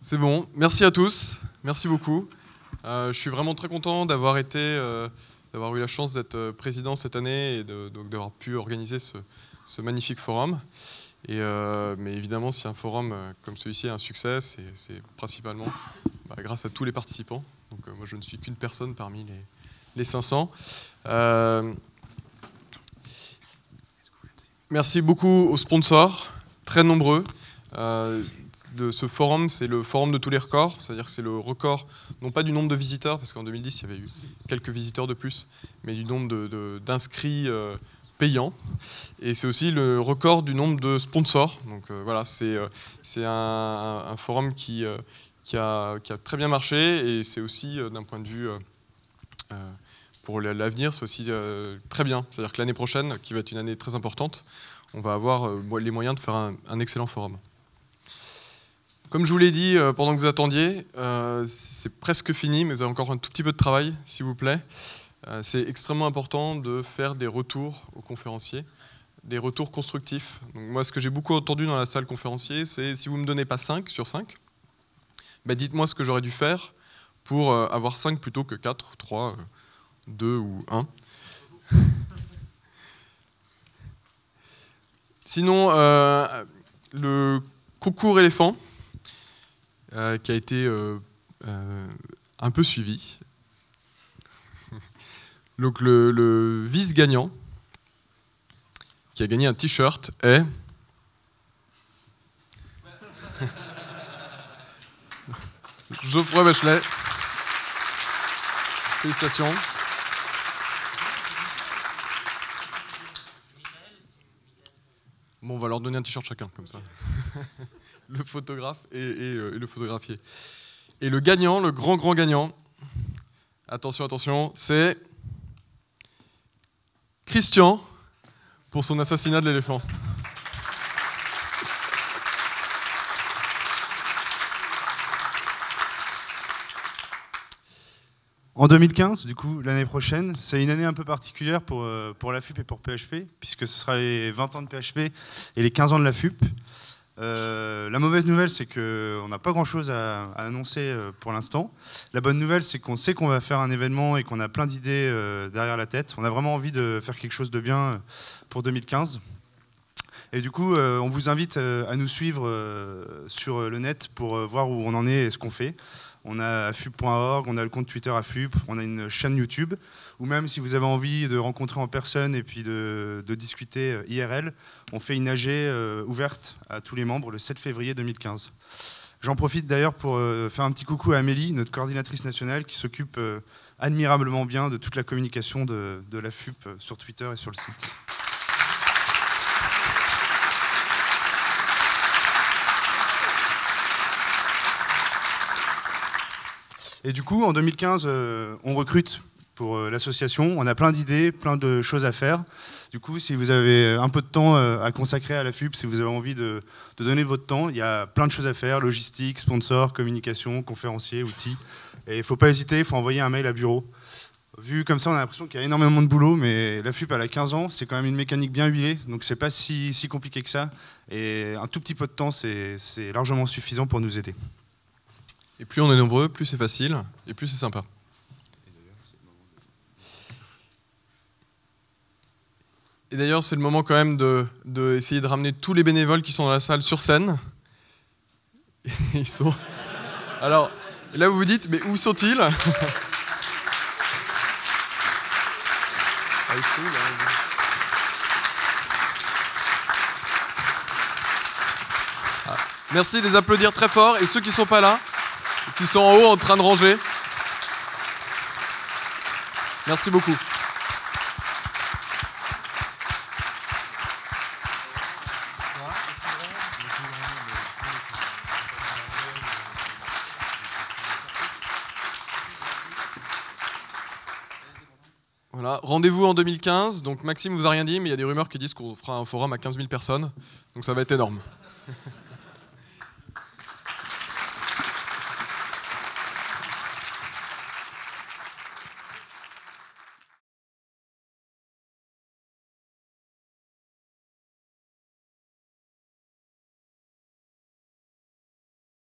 C'est bon. Merci à tous. Merci beaucoup. Je suis vraiment très content d'avoir eu la chance d'être président cette année et d'avoir pu organiser ce magnifique forum. Mais évidemment, si un forum comme celui-ci est un succès, c'est principalement grâce à tous les participants. Donc moi, je ne suis qu'une personne parmi les 500. Merci beaucoup aux sponsors, très nombreux. De ce forum, c'est le forum de tous les records, c'est-à-dire que c'est le record, non pas du nombre de visiteurs, parce qu'en 2010, il y avait eu quelques visiteurs de plus, mais du nombre d'inscrits payants. Et c'est aussi le record du nombre de sponsors. Donc voilà, c'est un forum qui a très bien marché, et c'est aussi, d'un point de vue pour l'avenir, c'est aussi très bien. C'est-à-dire que l'année prochaine, qui va être une année très importante, on va avoir les moyens de faire un excellent forum. Comme je vous l'ai dit pendant que vous attendiez, c'est presque fini, mais vous avez encore un tout petit peu de travail, s'il vous plaît. C'est extrêmement important de faire des retours aux conférenciers, des retours constructifs. Donc moi, ce que j'ai beaucoup entendu dans la salle conférencier, c'est si vous ne me donnez pas 5 sur 5, dites-moi ce que j'aurais dû faire pour avoir 5 plutôt que 4, 3, 2 ou 1. Sinon, le concours éléphant, qui a été un peu suivi. Donc le vice-gagnant, qui a gagné un t-shirt, est... Geoffroy Bachelet. Félicitations. Bon, on va leur donner un t-shirt chacun, comme ça. Le photographe et le photographié. Et le gagnant, le grand gagnant, attention, attention, c'est Christian pour son assassinat de l'éléphant. En 2015, du coup, l'année prochaine, c'est une année un peu particulière pour la FUP et pour PHP, puisque ce sera les 20 ans de PHP et les 15 ans de la FUP. La mauvaise nouvelle, c'est qu'on n'a pas grand-chose à annoncer pour l'instant. La bonne nouvelle, c'est qu'on sait qu'on va faire un événement et qu'on a plein d'idées derrière la tête. On a vraiment envie de faire quelque chose de bien pour 2015. Et du coup, on vous invite à nous suivre sur le net pour voir où on en est et ce qu'on fait. On a FUP.org, on a le compte Twitter à FUP, on a une chaîne YouTube, ou même si vous avez envie de rencontrer en personne et puis de discuter IRL, on fait une AG ouverte à tous les membres le 7 février 2015. J'en profite d'ailleurs pour faire un petit coucou à Amélie, notre coordinatrice nationale, qui s'occupe admirablement bien de toute la communication de la FUP sur Twitter et sur le site. Et du coup, en 2015, on recrute pour l'association. On a plein d'idées, plein de choses à faire. Du coup, si vous avez un peu de temps à consacrer à la FUP, si vous avez envie de donner votre temps, il y a plein de choses à faire, logistique, sponsors, communication, conférenciers, outils. Et il ne faut pas hésiter, il faut envoyer un mail à bureau. Vu comme ça, on a l'impression qu'il y a énormément de boulot, mais la FUP, elle a 15 ans, c'est quand même une mécanique bien huilée, donc c'est pas si compliqué que ça. Et un tout petit peu de temps, c'est largement suffisant pour nous aider. Et plus on est nombreux, plus c'est facile, et plus c'est sympa. Et d'ailleurs, c'est le moment quand même d'essayer de ramener tous les bénévoles qui sont dans la salle sur scène. Ils sont... Alors, là vous vous dites, mais où sont-ils ? Merci de les applaudir très fort. Et ceux qui ne sont pas là, qui sont en haut en train de ranger. Merci beaucoup. Voilà, rendez-vous en 2015. Donc Maxime vous a rien dit, mais il y a des rumeurs qui disent qu'on fera un forum à 15 000 personnes. Donc ça va être énorme.